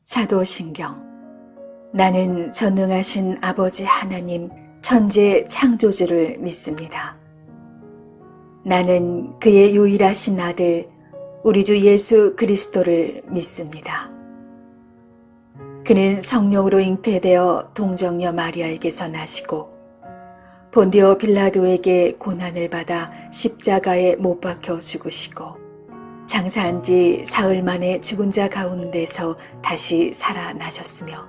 사도신경. 나는 전능하신 아버지 하나님 천재 창조주를 믿습니다. 나는 그의 유일하신 아들 우리 주 예수 그리스도를 믿습니다. 그는 성령으로 잉태되어 동정녀 마리아에게서 나시고 본디오 빌라도에게 고난을 받아 십자가에 못 박혀 죽으시고 장사한 지 사흘 만에 죽은 자 가운데서 다시 살아나셨으며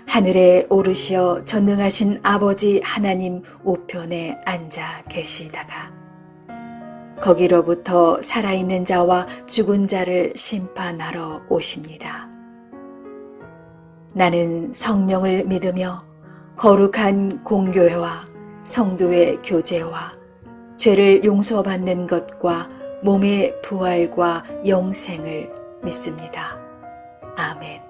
하늘에 오르시어 전능하신 아버지 하나님 우편에 앉아 계시다가 거기로부터 살아있는 자와 죽은 자를 심판하러 오십니다. 나는 성령을 믿으며 거룩한 공교회와 성도의 교제와 죄를 용서받는 것과 몸의 부활과 영생을 믿습니다. 아멘.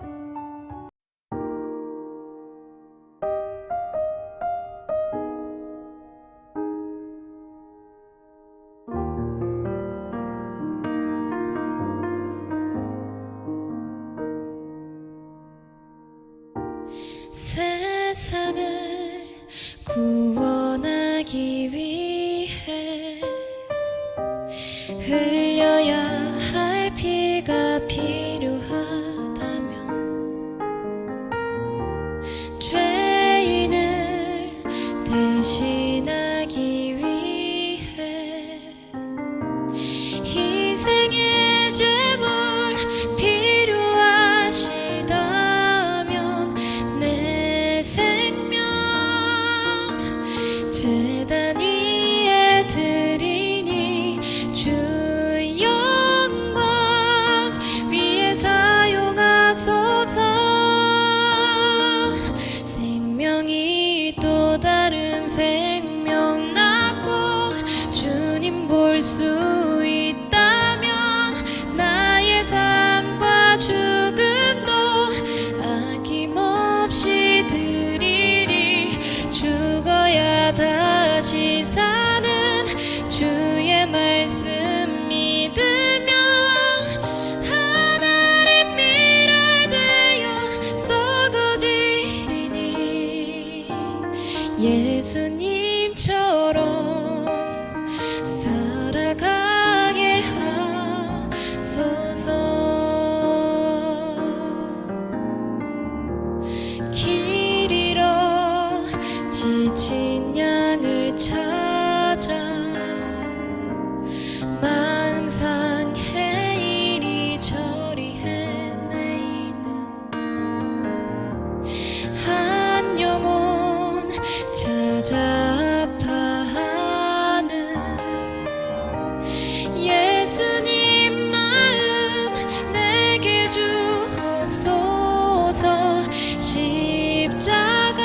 세상을 구원하기 위해 흘려야 할 피가 필요하다면 죄인을 대신하기 위해 희생의 제물 필요하시다면 내 생명 제단 위에 드리니 주 영광 위에 사용하소서. 생명이 또 다른 생명 낳고 주님 볼 수 있다면 나의 삶과 죽음도 아낌없이 드리리. 죽어야 다시 사는 주의 말씀 믿으며 하나님 미랄 되어 썩어지리니 예수님처럼 살아가게 하소서. 길 잃어 지친 양을 찾아 마음 상해 이리저리 헤매이는 한 영혼 찾아 아파하는 예수님 마음 내게 주옵소서. 십자가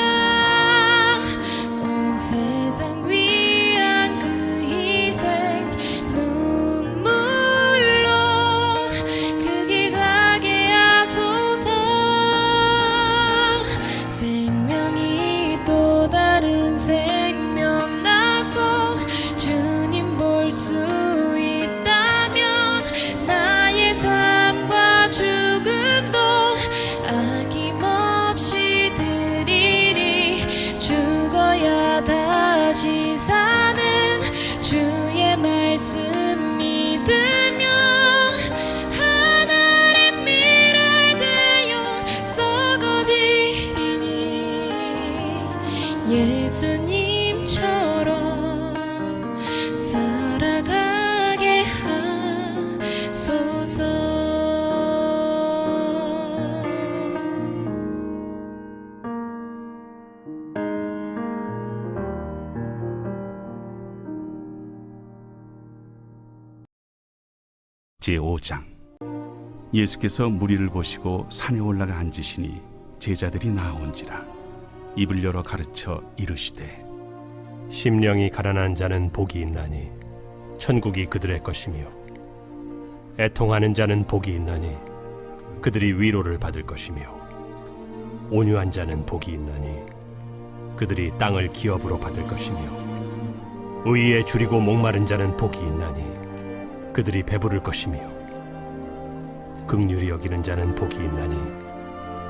온 세상 위한 그 희생 눈물로 그 길 가게 하소서. 생명이 또 다른 생명 낳고 주님 볼 수 있다면 나의 삶과 죽음도 아낌없이 드리리. 죽어야 다시 사는 주의 말씀 믿으며 하나님 미랄 되어 썩어지리니 예수님처럼 살아가게 하소서. 제5장. 예수께서 무리를 보시고 산에 올라가 앉으시니 제자들이 나온지라 입을 열어 가르쳐 이르시되 심령이 가난한 자는 복이 있나니 천국이 그들의 것이며 애통하는 자는 복이 있나니 그들이 위로를 받을 것이며 온유한 자는 복이 있나니 그들이 땅을 기업으로 받을 것이며 의에 줄이고 목마른 자는 복이 있나니 그들이 배부를 것이며 긍휼히 여기는 자는 복이 있나니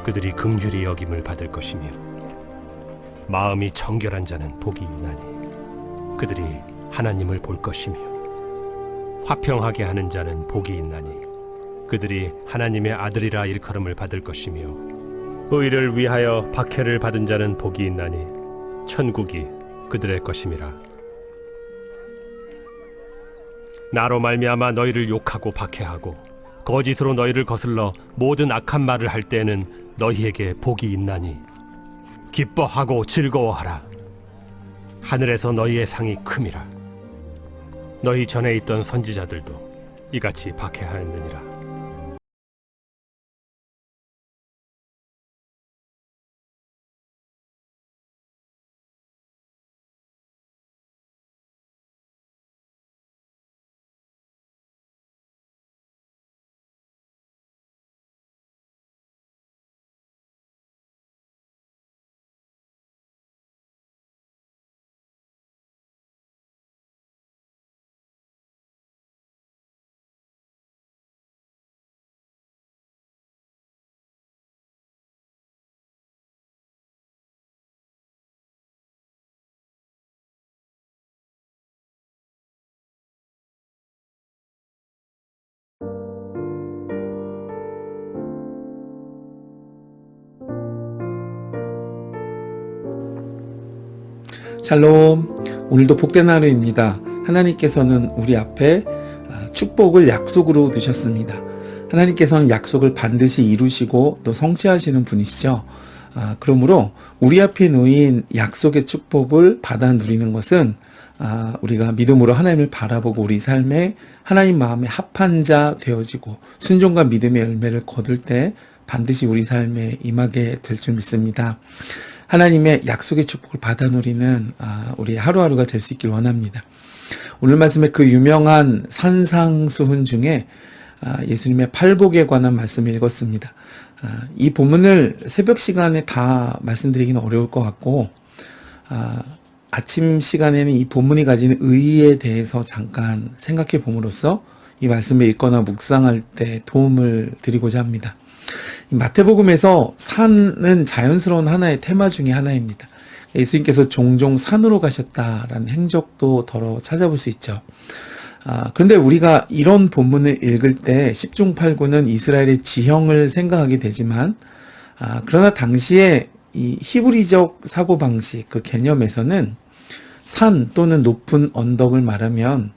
그들이 긍휼히 여김을 받을 것이며 마음이 정결한 자는 복이 있나니 그들이 하나님을 볼 것이며 화평하게 하는 자는 복이 있나니 그들이 하나님의 아들이라 일컬음을 받을 것이며 의를 위하여 박해를 받은 자는 복이 있나니 천국이 그들의 것임이라. 나로 말미암아 너희를 욕하고 박해하고 거짓으로 너희를 거슬러 모든 악한 말을 할 때에는 너희에게 복이 있나니 기뻐하고 즐거워하라. 하늘에서 너희의 상이 큼이라. 너희 전에 있던 선지자들도 이같이 박해하였느니라. 샬롬. 오늘도 복된 하루입니다. 하나님께서는 우리 앞에 축복을 약속으로 두셨습니다. 하나님께서는 약속을 반드시 이루시고 또 성취하시는 분이시죠. 그러므로 우리 앞에 놓인 약속의 축복을 받아 누리는 것은 우리가 믿음으로 하나님을 바라보고 우리 삶에 하나님 마음에 합한 자 되어지고 순종과 믿음의 열매를 거둘 때 반드시 우리 삶에 임하게 될 줄 믿습니다. 하나님의 약속의 축복을 받아 누리는 우리 하루하루가 될 수 있길 원합니다. 오늘 말씀에 그 유명한 산상수훈 중에 예수님의 팔복에 관한 말씀을 읽었습니다. 이 본문을 새벽 시간에 다 말씀드리기는 어려울 것 같고 아침 시간에는 이 본문이 가지는 의의에 대해서 잠깐 생각해 봄으로써 이 말씀을 읽거나 묵상할 때 도움을 드리고자 합니다. 마태복음에서 산은 자연스러운 하나의 테마 중에 하나입니다. 예수님께서 종종 산으로 가셨다라는 행적도 더러 찾아볼 수 있죠. 그런데 우리가 이런 본문을 읽을 때 10중 8구는 이스라엘의 지형을 생각하게 되지만 그러나 당시에 이 히브리적 사고방식 그 개념에서는 산 또는 높은 언덕을 말하면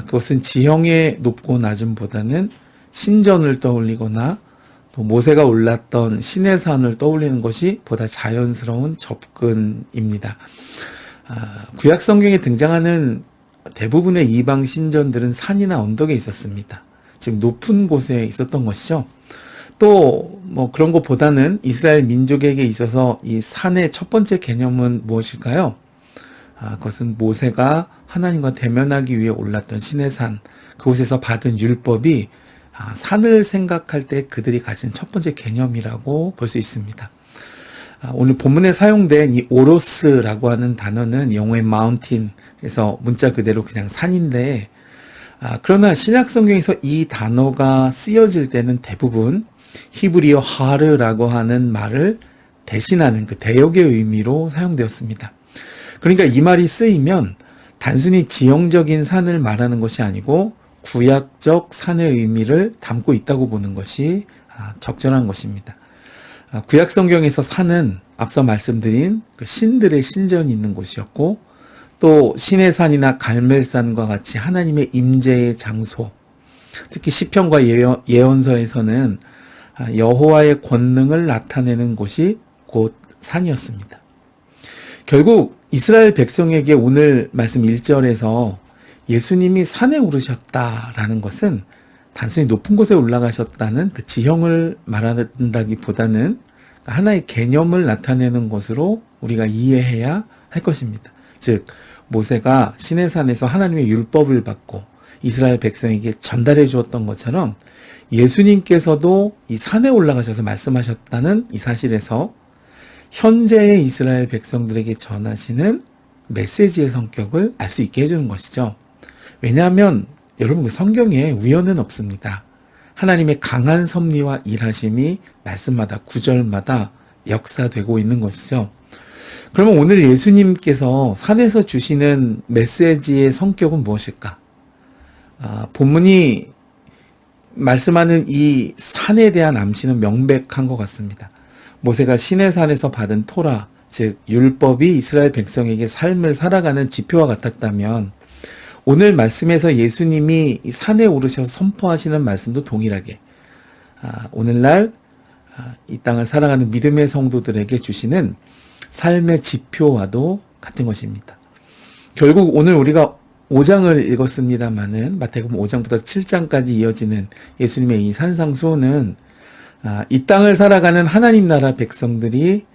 그것은 지형의 높고 낮음보다는 신전을 떠올리거나 또 모세가 올랐던 시내산을 떠올리는 것이 보다 자연스러운 접근입니다. 구약 성경에 등장하는 대부분의 이방 신전들은 산이나 언덕에 있었습니다. 즉 높은 곳에 있었던 것이죠. 또 뭐 그런 것보다는 이스라엘 민족에게 있어서 이 산의 첫 번째 개념은 무엇일까요? 그것은 모세가 하나님과 대면하기 위해 올랐던 시내산, 그곳에서 받은 율법이 산을 생각할 때 그들이 가진 첫 번째 개념이라고 볼 수 있습니다. 오늘 본문에 사용된 이 오로스라고 하는 단어는 영어의 mountain, 그래서 문자 그대로 그냥 산인데, 그러나 신약 성경에서 이 단어가 쓰여질 때는 대부분 히브리어 하르라고 하는 말을 대신하는 그 대역의 의미로 사용되었습니다. 그러니까 이 말이 쓰이면 단순히 지형적인 산을 말하는 것이 아니고 구약적 산의 의미를 담고 있다고 보는 것이 적절한 것입니다. 구약 성경에서 산은 앞서 말씀드린 그 신들의 신전이 있는 곳이었고, 또 시내산이나 갈멜산과 같이 하나님의 임재의 장소, 특히 시편과 예언서에서는 여호와의 권능을 나타내는 곳이 곧 산이었습니다. 결국 이스라엘 백성에게 오늘 말씀 1절에서 예수님이 산에 오르셨다라는 것은 단순히 높은 곳에 올라가셨다는 그 지형을 말한다기보다는 하나의 개념을 나타내는 것으로 우리가 이해해야 할 것입니다. 즉 모세가 시내산에서 하나님의 율법을 받고 이스라엘 백성에게 전달해 주었던 것처럼 예수님께서도 이 산에 올라가셔서 말씀하셨다는 이 사실에서 현재의 이스라엘 백성들에게 전하시는 메시지의 성격을 알 수 있게 해주는 것이죠. 왜냐하면 여러분 성경에 우연은 없습니다. 하나님의 강한 섭리와 일하심이 말씀마다 구절마다 역사되고 있는 것이죠. 그러면 오늘 예수님께서 산에서 주시는 메시지의 성격은 무엇일까? 본문이 말씀하는 이 산에 대한 암시는 명백한 것 같습니다. 모세가 시내산에서 받은 토라, 즉 율법이 이스라엘 백성에게 삶을 살아가는 지표와 같았다면 오늘 말씀에서 예수님이 산에 오르셔서 선포하시는 말씀도 동일하게 오늘날 이 땅을 살아가는 믿음의 성도들에게 주시는 삶의 지표와도 같은 것입니다. 결국 오늘 우리가 5장을 읽었습니다마는 마태복음 5장부터 7장까지 이어지는 예수님의 이 산상수훈은 이 땅을 살아가는 하나님 나라 백성들이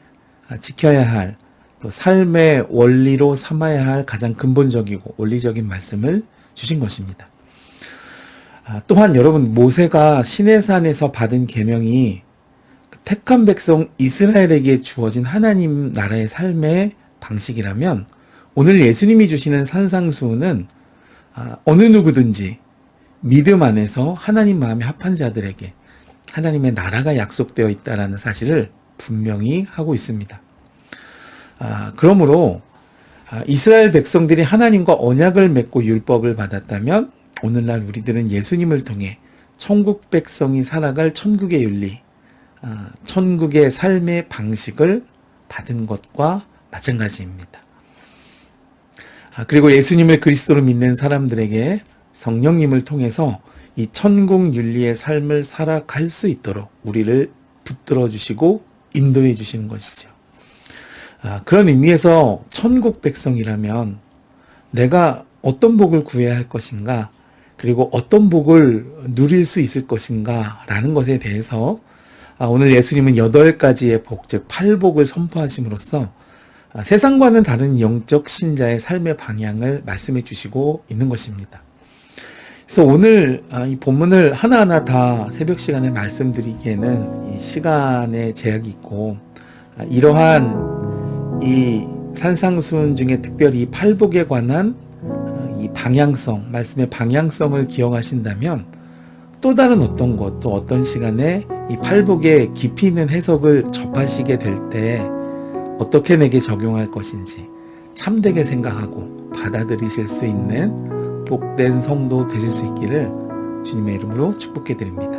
지켜야 할 또 삶의 원리로 삼아야 할 가장 근본적이고 원리적인 말씀을 주신 것입니다. 또한 여러분, 모세가 시내산에서 받은 계명이 택한 백성 이스라엘에게 주어진 하나님 나라의 삶의 방식이라면 오늘 예수님이 주시는 산상수훈은 어느 누구든지 믿음 안에서 하나님 마음에 합한 자들에게 하나님의 나라가 약속되어 있다는 사실을 분명히 하고 있습니다. 그러므로 이스라엘 백성들이 하나님과 언약을 맺고 율법을 받았다면 오늘날 우리들은 예수님을 통해 천국 백성이 살아갈 천국의 윤리, 천국의 삶의 방식을 받은 것과 마찬가지입니다. 그리고 예수님을 그리스도로 믿는 사람들에게 성령님을 통해서 이 천국 윤리의 삶을 살아갈 수 있도록 우리를 붙들어 주시고 인도해 주시는 것이죠. 그런 의미에서 천국 백성이라면 내가 어떤 복을 구해야 할 것인가, 그리고 어떤 복을 누릴 수 있을 것인가 라는 것에 대해서 오늘 예수님은 8가지의 복, 즉 8복을 선포하심으로써 세상과는 다른 영적 신자의 삶의 방향을 말씀해 주시고 있는 것입니다. 그래서 오늘 이 본문을 하나하나 다 새벽 시간에 말씀드리기에는 이 시간의 제약이 있고, 이러한 이 산상수훈 중에 특별히 이 8복에 관한 이 방향성, 말씀의 방향성을 기억하신다면 또 다른 어떤 것, 또 어떤 시간에 이 8복의 깊이 있는 해석을 접하시게 될 때 어떻게 내게 적용할 것인지 참되게 생각하고 받아들이실 수 있는 복된 성도 되실 수 있기를 주님의 이름으로 축복해 드립니다.